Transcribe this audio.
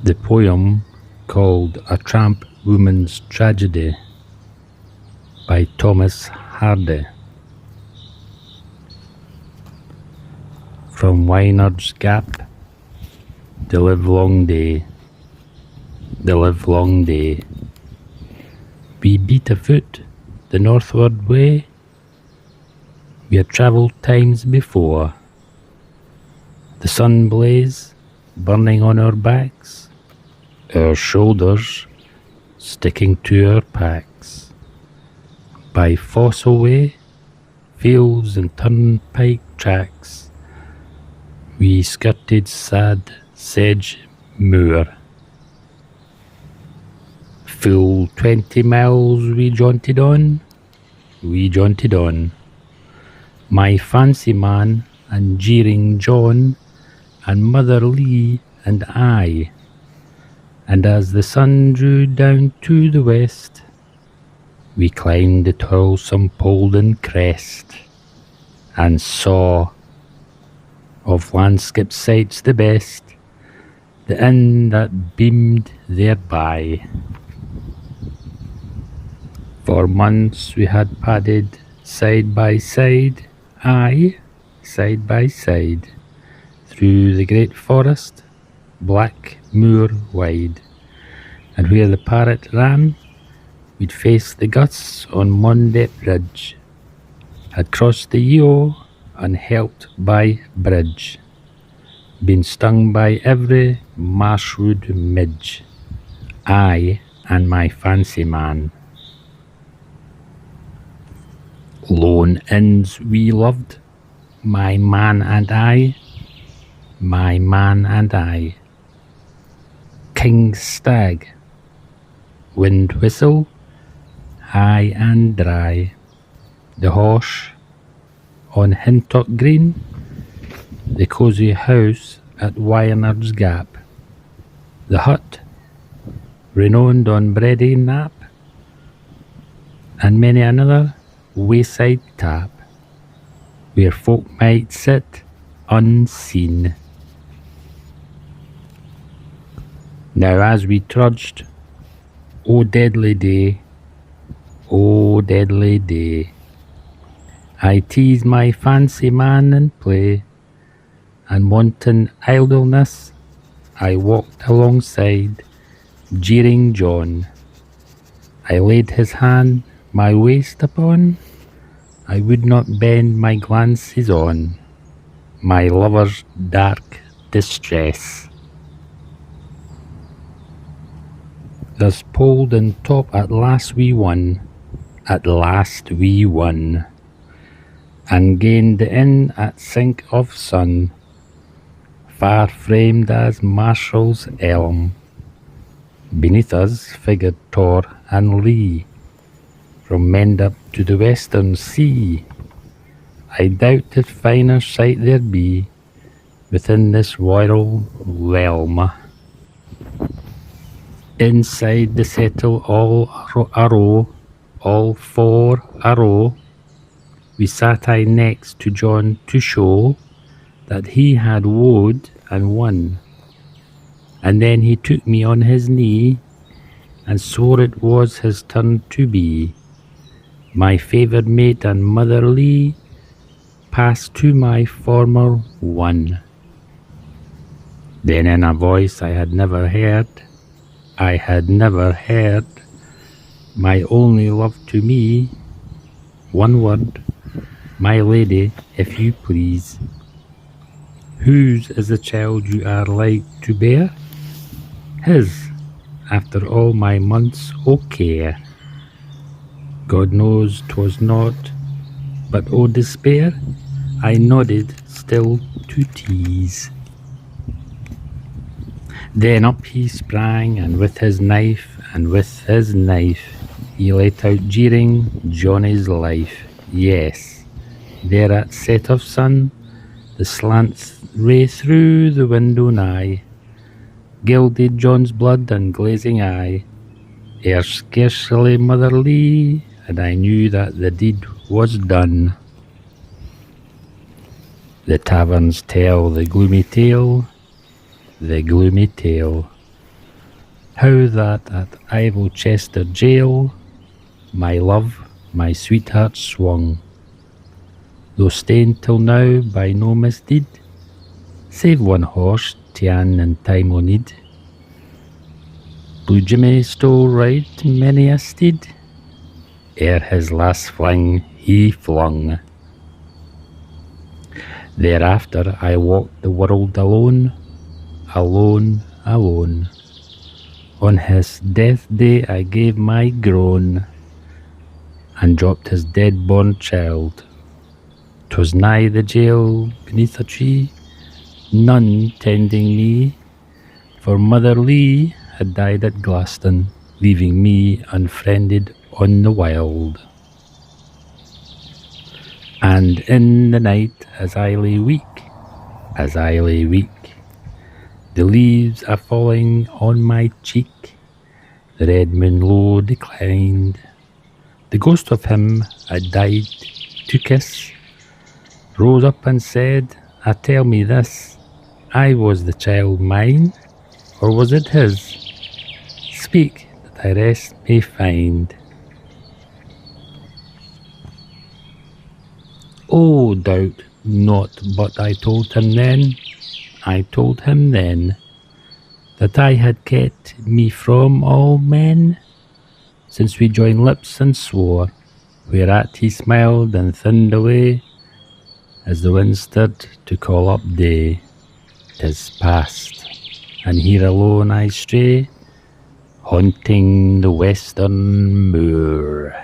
The poem called A Tramp Woman's Tragedy by Thomas Hardy. From Wynard's Gap, the livelong day, the livelong day. We beat a foot the northward way, we had travelled times before. The sun blaze burning on our backs, our shoulders sticking to our packs. By Fossil Way, fields and turnpike tracks, we skirted sad sedge moor. Full 20 miles we jaunted on, my fancy man and jeering John and Mother Lee and I. And as the sun drew down to the west, we climbed the toilsome Polden crest and saw, of landscape sights the best, the inn that beamed thereby. For months we had padded side by side, aye, side by side, through the great forest, black moor wide, and where the Parrot ran, we'd faced the gusts on Mondet Ridge, had crossed the Yeo unhelped by bridge, been stung by every marshwood midge, I and my fancy man. Lone inns we loved, my man and I, my man and I. King's Stag, wind whistle, high and dry, the Horse on Hintock Green, the cosy house at Wynard's Gap, the hut renowned on Bready Nap, and many another wayside tap, where folk might sit unseen. Now as we trudged, O deadly day, O deadly day, I teased my fancy man in play, and wanton idleness I walked alongside, jeering John. I laid his hand my waist upon, I would not bend my glances on my lover's dark distress. Thus Polden top at last we won, at last we won, and gained the inn at sink of sun, far framed as Marshall's elm. Beneath us figured Tor and Lee, from Mendip to the western sea. I doubt if finer sight there be within this royal realm. Inside the settle all a row, all four a row, we sat I next to John to show that he had wooed and won. And then he took me on his knee, and swore it was his turn to be my favoured mate and motherly, passed to my former one. Then in a voice I had never heard, my only love to me, one word, my lady, if you please. Whose is the child you are like to bear? His, after all my months o' care. God knows 'twas not, but o' despair, I nodded still to tease. Then up he sprang, and with his knife, he let out jeering Johnny's life. Yes, there at set of sun, the slant ray through the window nigh gilded John's blood and glazing eye, ere scarcely motherly, and I knew that the deed was done. The taverns tell the gloomy tale, How that at Chester jail my love, my sweetheart swung, though stained till now by no misdeed, save one horse, Tian and time o' need. Blue Jimmy stole right many a steed, ere his last fling he flung. Thereafter I walked the world alone, alone, alone. On his death day I gave my groan, and dropped his dead-born child. 'Twas nigh the jail beneath a tree, none tending me, for Mother Lee had died at Glaston, leaving me unfriended on the wild. And in the night, as I lay weak, the leaves a falling on my cheek, the red moon low declined. The ghost of him I died to kiss rose up and said, tell me this, I was the child mine, or was it his? Speak, that I rest may find. Oh, doubt not but I told him then, that I had kept me from all men, since we joined lips and swore, whereat he smiled and thinned away, as the wind stirred to call up day. 'Tis past, and here alone I stray, haunting the western moor.